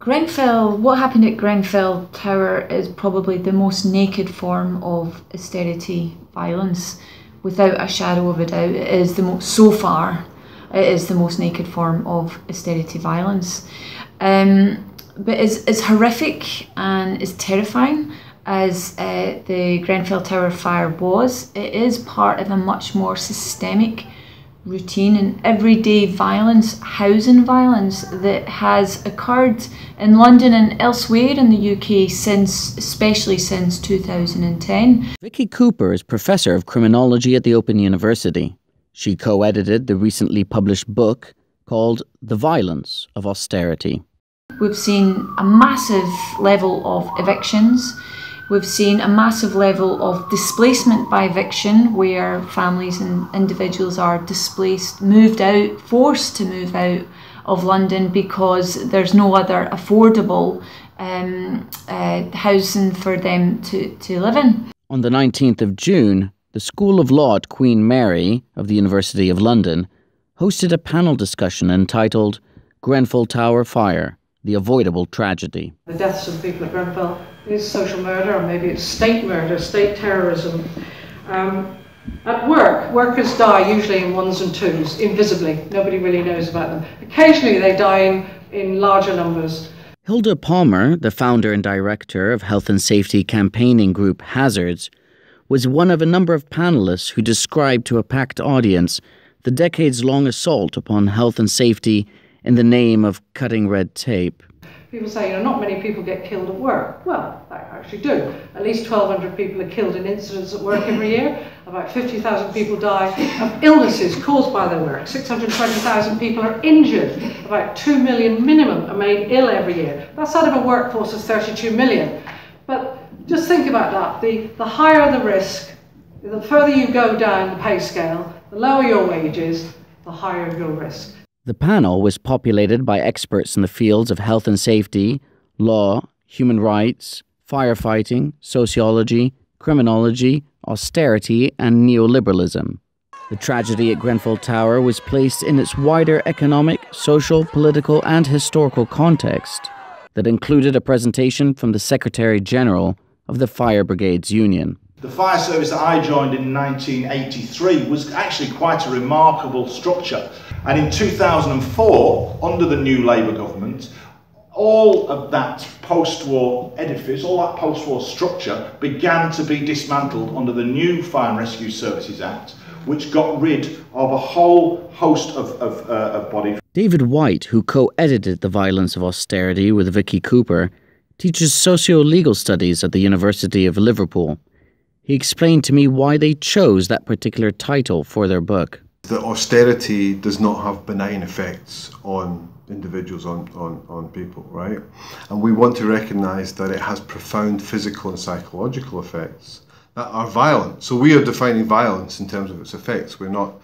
What happened at Grenfell Tower is probably the most naked form of austerity violence, without a shadow of a doubt. It is so far, it is the most naked form of austerity violence. But as horrific and as terrifying as the Grenfell Tower Fire was, it is part of a much more systemic, routine and everyday violence, housing violence, that has occurred in London and elsewhere in the UK especially since 2010. Vicky Cooper is Professor of Criminology at the Open University. She co-edited the recently published book called The Violence of Austerity. We've seen a massive level of evictions. We've seen a massive level of displacement by eviction, where families and individuals are displaced, moved out, forced to move out of London because there's no other affordable housing for them to live in. On the 19th of June, the School of Law at Queen Mary of the University of London hosted a panel discussion entitled Grenfell Tower Fire, the Avoidable Tragedy. The deaths of people at Grenfell is social murder, or maybe it's state murder, state terrorism. At work, workers die usually in ones and twos, invisibly. Nobody really knows about them. Occasionally they die in larger numbers. Hilda Palmer, the founder and director of health and safety campaigning group Hazards, was one of a number of panelists who described to a packed audience the decades-long assault upon health and safety in the name of cutting red tape. People say, not many people get killed at work. Well, they actually do. At least 1,200 people are killed in incidents at work every year. About 50,000 people die of illnesses caused by their work. 620,000 people are injured. About 2 million minimum are made ill every year. That's out of a workforce of 32 million. But just think about that. The higher the risk, the further you go down the pay scale, the lower your wages, the higher your risk. The panel was populated by experts in the fields of health and safety, law, human rights, firefighting, sociology, criminology, austerity, and neoliberalism. The tragedy at Grenfell Tower was placed in its wider economic, social, political, and historical context that included a presentation from the Secretary-General of the Fire Brigades Union. The fire service that I joined in 1983 was actually quite a remarkable structure. And in 2004, under the new Labour government, all of that post-war edifice, all that post-war structure began to be dismantled under the new Fire and Rescue Services Act, which got rid of a whole host of bodies. David White, who co-edited The Violence of Austerity with Vicky Cooper, teaches socio-legal studies at the University of Liverpool. He explained to me why they chose that particular title for their book. That austerity does not have benign effects on individuals, on people, right? And we want to recognise that it has profound physical and psychological effects that are violent. So we are defining violence in terms of its effects. We're not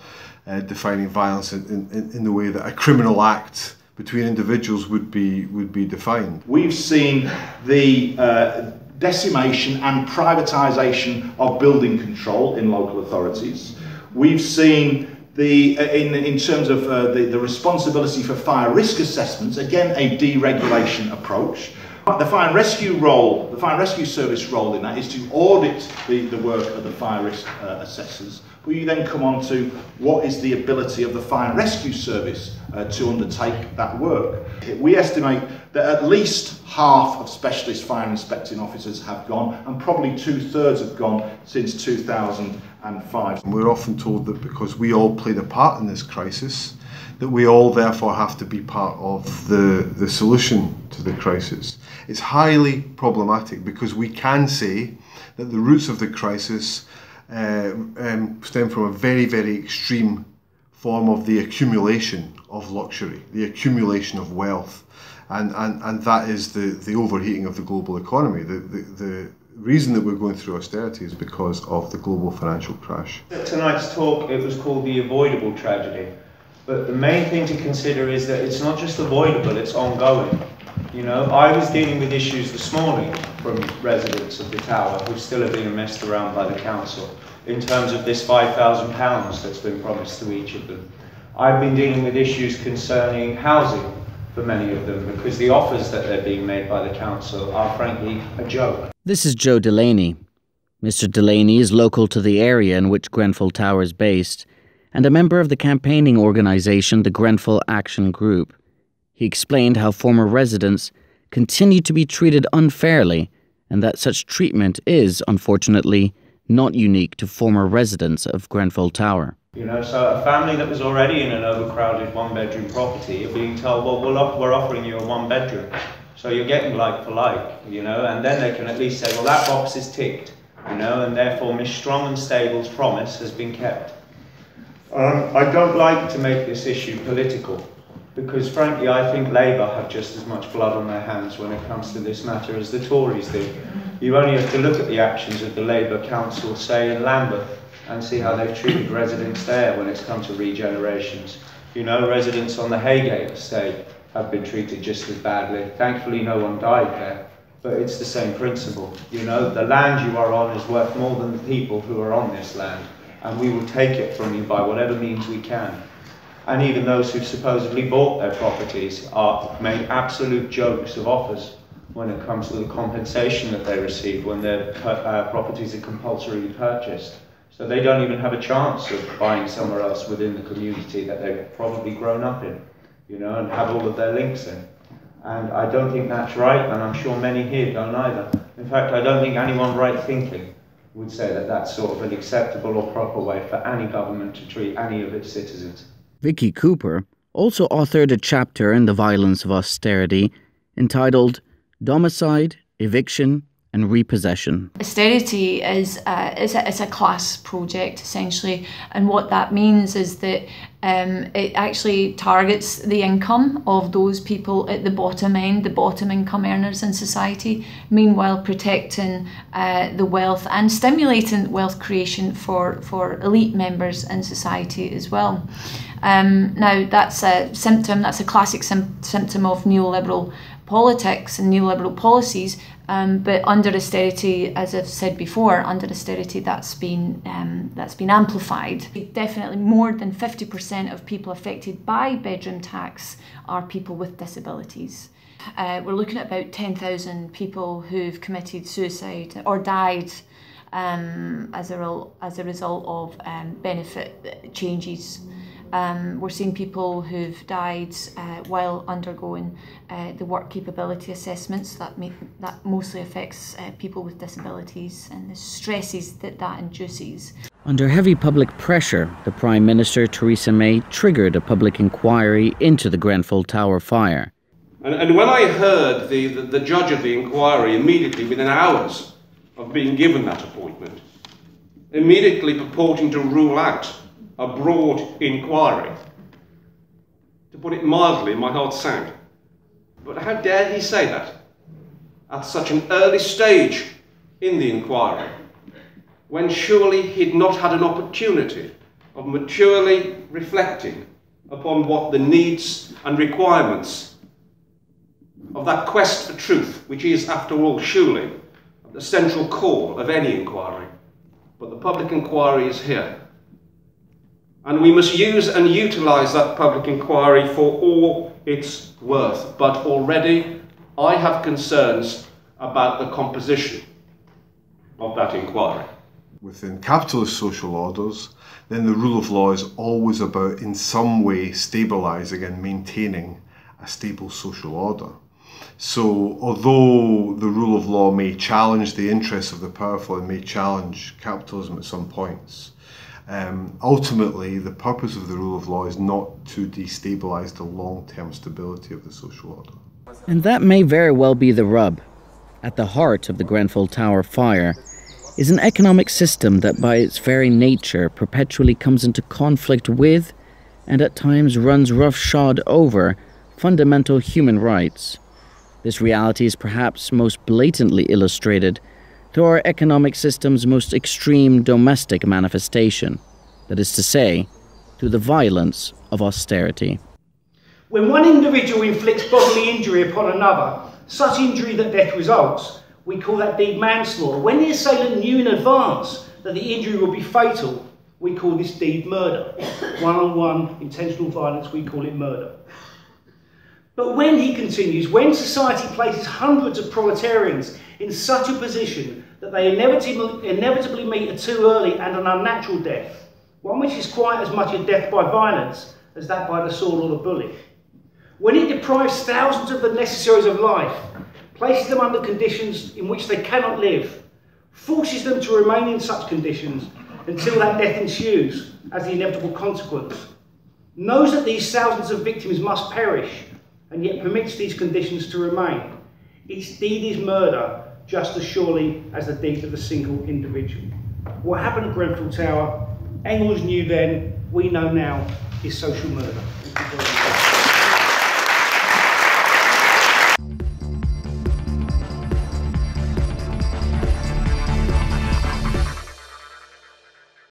defining violence in the way that a criminal act between individuals would be defined. We've seen the decimation and privatisation of building control in local authorities. We've seen in terms of the responsibility for fire risk assessments, again a deregulation approach. The fire and rescue service role in that is to audit the work of the fire risk assessors. But you then come on to what is the ability of the fire and rescue service to undertake that work. We estimate that at least half of specialist fire inspecting officers have gone, and probably 2/3 have gone since 2005. We're often told that because we all played a part in this crisis, that we all therefore have to be part of the solution to the crisis. It's highly problematic because we can say that the roots of the crisis stem from a very, very extreme form of the accumulation of luxury, the accumulation of wealth, and that is the overheating of the global economy. The reason that we're going through austerity is because of the global financial crash. At tonight's talk, it was called the Avoidable Tragedy. But the main thing to consider is that it's not just avoidable, it's ongoing. I was dealing with issues this morning from residents of the tower who still are being messed around by the council in terms of this £5,000 that's been promised to each of them. I've been dealing with issues concerning housing for many of them, because the offers that they're being made by the council are frankly a joke. This is Joe Delaney. Mr. Delaney is local to the area in which Grenfell Tower is based and a member of the campaigning organisation, the Grenfell Action Group. He explained how former residents continue to be treated unfairly and that such treatment is, unfortunately, not unique to former residents of Grenfell Tower. You know, so a family that was already in an overcrowded one-bedroom property are being told, well, we're offering you a one-bedroom, so you're getting like for like, you know, and then they can at least say, well, that box is ticked, you know, and therefore Miss Strong and Stable's promise has been kept. I don't like to make this issue political, because frankly I think Labour have just as much blood on their hands when it comes to this matter as the Tories do. You only have to look at the actions of the Labour Council, say in Lambeth, and see how they've treated residents there when it's come to regenerations. You know, residents on the Haygate estate have been treated just as badly. Thankfully no one died there, but it's the same principle. You know, the land you are on is worth more than the people who are on this land, and we will take it from you by whatever means we can. And even those who've supposedly bought their properties are made absolute jokes of offers when it comes to the compensation that they receive when their properties are compulsorily purchased. So they don't even have a chance of buying somewhere else within the community that they've probably grown up in, you know, and have all of their links in. And I don't think that's right, and I'm sure many here don't either. In fact, I don't think anyone right thinking would say that that's sort of an acceptable or proper way for any government to treat any of its citizens. Vicky Cooper also authored a chapter in The Violence of Austerity entitled Domicide, Eviction and Repossession. Austerity is a class project, essentially, and what that means is that it actually targets the income of those people at the bottom end, the bottom income earners in society, meanwhile protecting the wealth and stimulating wealth creation for elite members in society as well. Now that's a classic symptom of neoliberal politics and neoliberal policies, but under austerity, as I've said before, under austerity that's been amplified. Definitely more than 50% of people affected by bedroom tax are people with disabilities. We're looking at about 10,000 people who've committed suicide or died as a result of benefit changes. We're seeing people who've died while undergoing the work capability assessments. That mostly affects people with disabilities and the stresses that induces. Under heavy public pressure, the Prime Minister Theresa May triggered a public inquiry into the Grenfell Tower fire. And when I heard the judge of the inquiry immediately within hours of being given that appointment, immediately purporting to rule out a broad inquiry, to put it mildly, my heart sank. But how dare he say that at such an early stage in the inquiry, when surely he'd not had an opportunity of maturely reflecting upon what the needs and requirements of that quest for truth, which is, after all, surely the central core of any inquiry. But the public inquiry is here. And we must use and utilise that public inquiry for all its worth. But already I have concerns about the composition of that inquiry. Within capitalist social orders, then the rule of law is always about in some way stabilising and maintaining a stable social order. So although the rule of law may challenge the interests of the powerful and may challenge capitalism at some points, ultimately, the purpose of the rule of law is not to destabilise the long-term stability of the social order. And that may very well be the rub. At the heart of the Grenfell Tower fire is an economic system that by its very nature perpetually comes into conflict with, and at times runs roughshod over, fundamental human rights. This reality is perhaps most blatantly illustrated through our economic system's most extreme domestic manifestation, that is to say, through the violence of austerity. When one individual inflicts bodily injury upon another, such injury that death results, we call that deed manslaughter. When the assailant knew in advance that the injury would be fatal, we call this deed murder. One-on-one intentional violence, we call it murder. But when, he continues, when society places hundreds of proletarians in such a position that they inevitably meet a too early and an unnatural death, one which is quite as much a death by violence as that by the sword or the bullet, when it deprives thousands of the necessaries of life, places them under conditions in which they cannot live, forces them to remain in such conditions until that death ensues as the inevitable consequence, knows that these thousands of victims must perish, and yet permits these conditions to remain, its deed is murder just as surely as the deed of a single individual. What happened at Grenfell Tower, Engels knew then, we know now, is social murder. Thank you very much.